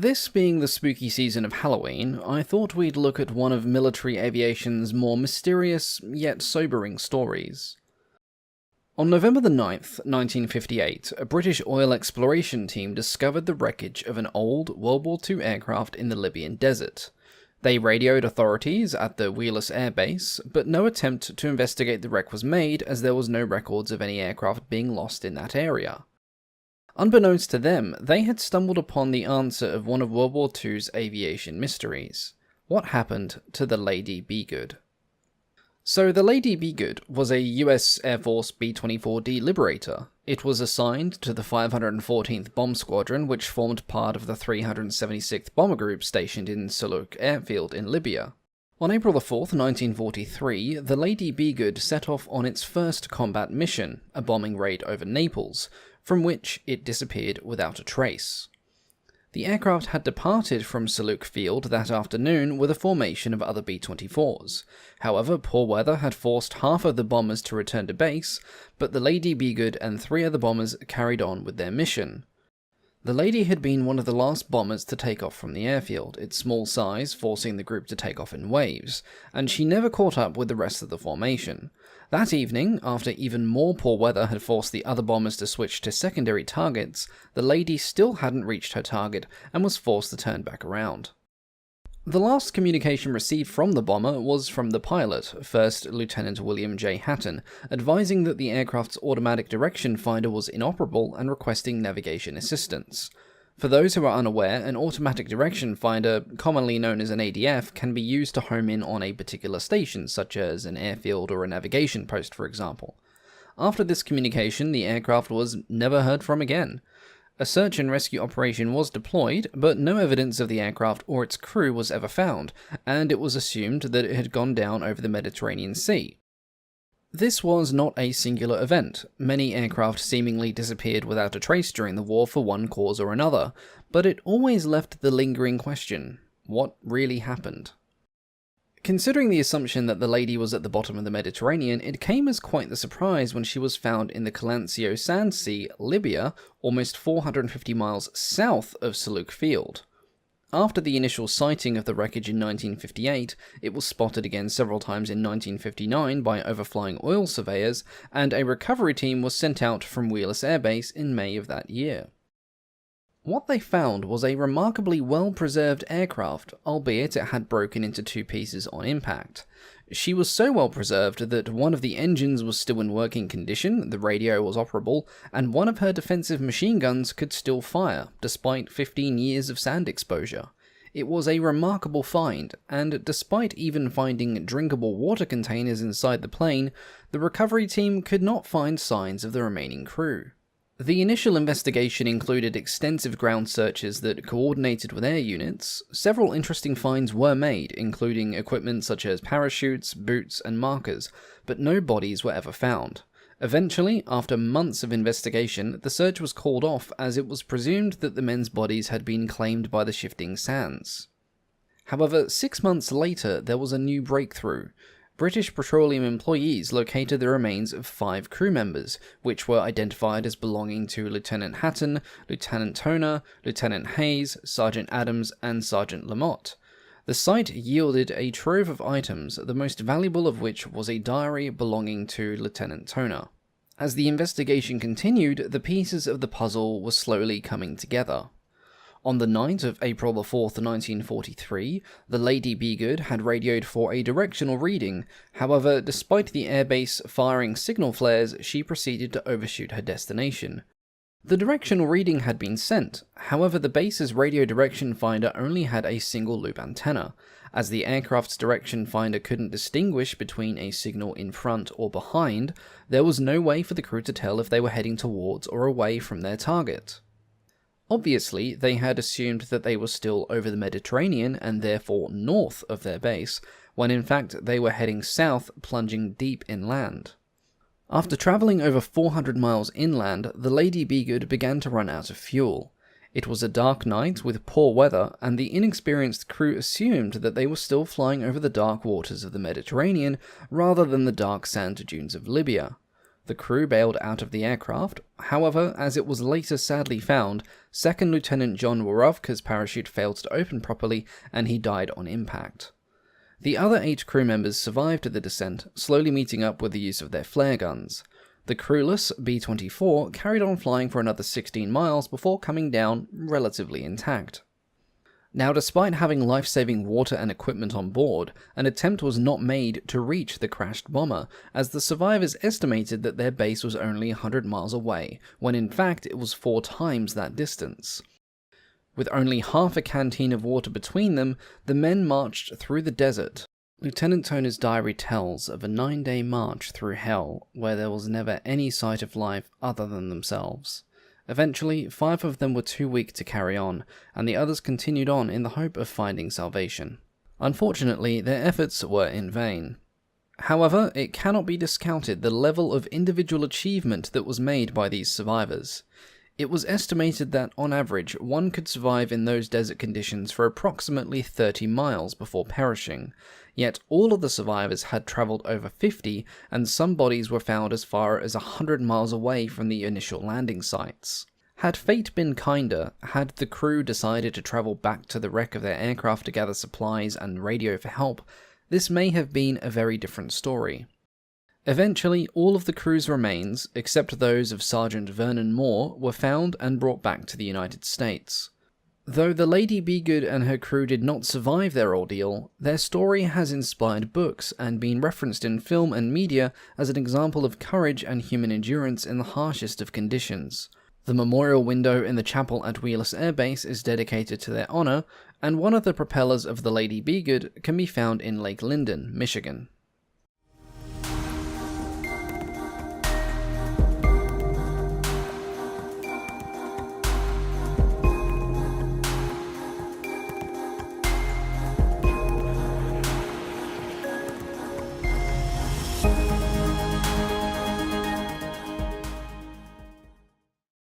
This being the spooky season of Halloween, I thought we'd look at one of military aviation's more mysterious, yet sobering stories. On November the 9th, 1958, a British oil exploration team discovered the wreckage of an old World War II aircraft in the Libyan Desert. They radioed authorities at the Wheelus Air Base, but no attempt to investigate the wreck was made as there was no records of any aircraft being lost in that area. Unbeknownst to them, they had stumbled upon the answer of one of World War II's aviation mysteries. What happened to the Lady Be Good? So the Lady Be Good was a US Air Force B-24D Liberator. It was assigned to the 514th Bomb Squadron, which formed part of the 376th Bomber Group stationed in Suluk Airfield in Libya. On April 4, 1943, the Lady Be Good set off on its first combat mission, a bombing raid over Naples, from which it disappeared without a trace. The aircraft had departed from Suluk Field that afternoon with a formation of other B-24s. However, poor weather had forced half of the bombers to return to base, but the Lady Be Good and 3 other bombers carried on with their mission. The Lady had been one of the last bombers to take off from the airfield, its small size forcing the group to take off in waves, and she never caught up with the rest of the formation. That evening, after even more poor weather had forced the other bombers to switch to secondary targets, the Lady still hadn't reached her target and was forced to turn back around. The last communication received from the bomber was from the pilot, First Lieutenant William J. Hatton, advising that the aircraft's automatic direction finder was inoperable and requesting navigation assistance. For those who are unaware, an automatic direction finder, commonly known as an ADF, can be used to home in on a particular station, such as an airfield or a navigation post, for example. After this communication, the aircraft was never heard from again. A search and rescue operation was deployed, but no evidence of the aircraft or its crew was ever found, and it was assumed that it had gone down over the Mediterranean Sea. This was not a singular event. Many aircraft seemingly disappeared without a trace during the war for one cause or another, but it always left the lingering question: what really happened? Considering the assumption that the Lady was at the bottom of the Mediterranean, it came as quite the surprise when she was found in the Calancio Sand Sea, Libya, almost 450 miles south of Suluk Field. After the initial sighting of the wreckage in 1958, it was spotted again several times in 1959 by overflying oil surveyors, and a recovery team was sent out from Wheelus Air Base in May of that year. What they found was a remarkably well-preserved aircraft, albeit it had broken into 2 pieces on impact. She was so well preserved that one of the engines was still in working condition, the radio was operable, and one of her defensive machine guns could still fire, despite 15 years of sand exposure. It was a remarkable find, and despite even finding drinkable water containers inside the plane, the recovery team could not find signs of the remaining crew. The initial investigation included extensive ground searches that coordinated with air units. Several interesting finds were made, including equipment such as parachutes, boots, and markers, but no bodies were ever found. Eventually, after months of investigation, the search was called off as it was presumed that the men's bodies had been claimed by the shifting sands. However, 6 months later, there was a new breakthrough. British Petroleum employees located the remains of 5 crew members, which were identified as belonging to Lieutenant Hatton, Lieutenant Toner, Lieutenant Hayes, Sergeant Adams, and Sergeant Lamotte. The site yielded a trove of items, the most valuable of which was a diary belonging to Lieutenant Toner. As the investigation continued, the pieces of the puzzle were slowly coming together. On the night of April 4th, 1943, the Lady Be Good had radioed for a directional reading. However, despite the airbase firing signal flares, she proceeded to overshoot her destination. The directional reading had been sent, however the base's radio direction finder only had a single loop antenna. As the aircraft's direction finder couldn't distinguish between a signal in front or behind, there was no way for the crew to tell if they were heading towards or away from their target. Obviously, they had assumed that they were still over the Mediterranean and therefore north of their base, when in fact they were heading south, plunging deep inland. After travelling over 400 miles inland, the Lady Be Good began to run out of fuel. It was a dark night with poor weather, and the inexperienced crew assumed that they were still flying over the dark waters of the Mediterranean rather than the dark sand dunes of Libya. The crew bailed out of the aircraft. However, as it was later sadly found, Second Lieutenant John Warovka's parachute failed to open properly and he died on impact. The other 8 crew members survived the descent, slowly meeting up with the use of their flare guns. The crewless B-24 carried on flying for another 16 miles before coming down relatively intact. Now, despite having life-saving water and equipment on board, an attempt was not made to reach the crashed bomber, as the survivors estimated that their base was only 100 miles away, when in fact it was 4 times that distance. With only half a canteen of water between them, the men marched through the desert. Lieutenant Toner's diary tells of a 9-day march through hell, where there was never any sight of life other than themselves. Eventually, 5 of them were too weak to carry on, and the others continued on in the hope of finding salvation. Unfortunately, their efforts were in vain. However, it cannot be discounted the level of individual achievement that was made by these survivors. It was estimated that, on average, one could survive in those desert conditions for approximately 30 miles before perishing, yet all of the survivors had travelled over 50, and some bodies were found as far as 100 miles away from the initial landing sites. Had fate been kinder, had the crew decided to travel back to the wreck of their aircraft to gather supplies and radio for help, this may have been a very different story. Eventually, all of the crew's remains, except those of Sergeant Vernon Moore, were found and brought back to the United States. Though the Lady Be Good and her crew did not survive their ordeal, their story has inspired books and been referenced in film and media as an example of courage and human endurance in the harshest of conditions. The memorial window in the chapel at Wheelus Air Base is dedicated to their honor, and one of the propellers of the Lady Be Good can be found in Lake Linden, Michigan.